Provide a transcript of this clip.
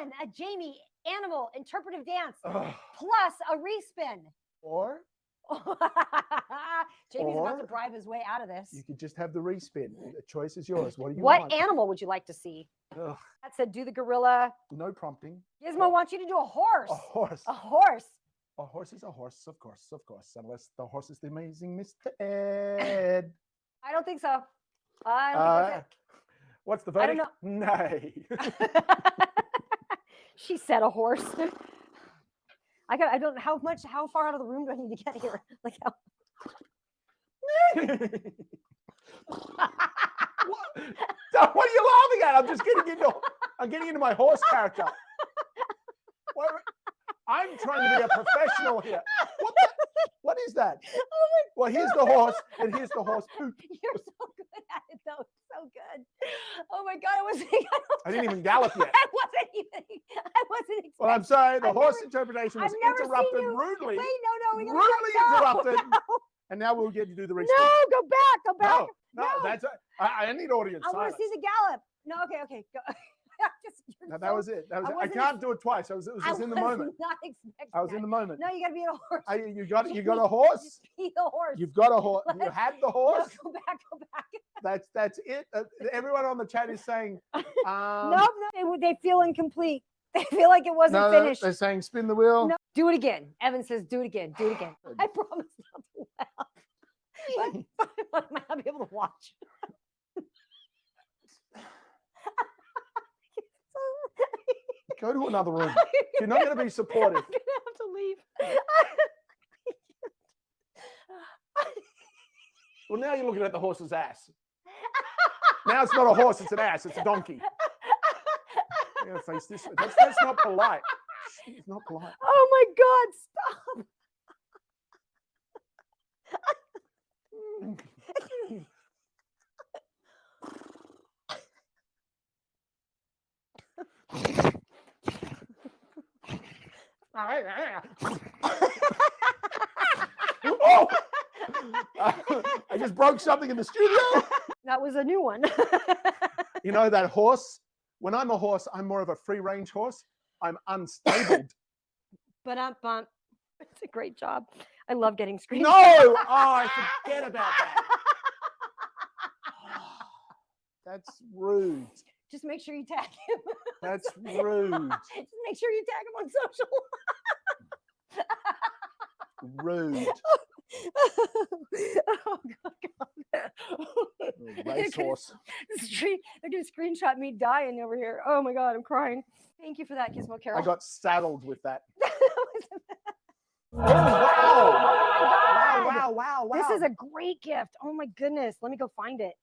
1, a Jamie animal interpretive dance Ugh. plus a respin. Or Jamie's about to Or- bribe his way out of this. you could just have the respin. The choice is yours. What do you What want? animal would you like to see? Ugh, That said, do the gorilla. no prompting. Gizmo wants you to do a horse. A horse. A horse. A horse is a horse, of course, unless the horse is the amazing Mr. Ed. I don't think so. I don't think What's the I don't verdict? Nay. that's it. She said a horse. I don't know how far out of the room do I need to get here? Like how What are you laughing at? I'm getting into my horse character. I'm trying to be a professional here. What is that? Well, here's the horse, and here's the horse poop. You're so good at it, though. So good. Oh my God, I didn't even gallop yet. I wasn't expecting. Well, I'm sorry. The I've horse never- interpretation was I've never seen interrupted you- rudely. Wait, no, we gotta Rudely no, interrupted. No, And now we'll get to do the rest. no, go back. No, No. that's I need audience I want silence. to see the gallop. No, okay, go. No, that was it. That was it. I can't do it twice. It was just in the moment. Not expecting I was in the moment. No, you gotta be a horse. You got a horse. Just be the horse. You've got a horse. You had the No, horse. go back. That's it. Everyone on the chat is saying. No, they feel incomplete. They feel like it wasn't No, finished. they're saying spin the wheel. No, do it again. Evan says, do it again. Do it again. I promise not to laugh. But I might not be able to watch. Go to another room. You're not going to be supportive. I'm gonna have to leave. Well, now you're looking at the horse's ass. Now it's not a horse, it's an ass. It's a donkey. You're gonna face this. That's not polite. It's not polite. Oh my God! Stop. Oh! I just broke something in the studio. That was a new one. You know that horse? When I'm a horse, I'm more of a free-range horse. I'm unstable. But it's a great job. I love getting screen. No! Oh, I forget about that. That's rude. Just make sure you tag him. That's rude. Just make sure you tag him on social. Rude. Oh God. Racehorse. They're gonna screenshot me dying over here. Oh my God, I'm crying. Thank you for that, Gizmo Carol. I got saddled with that. Oh, wow. Wow. This is a great gift. Oh my goodness. Let me go find it.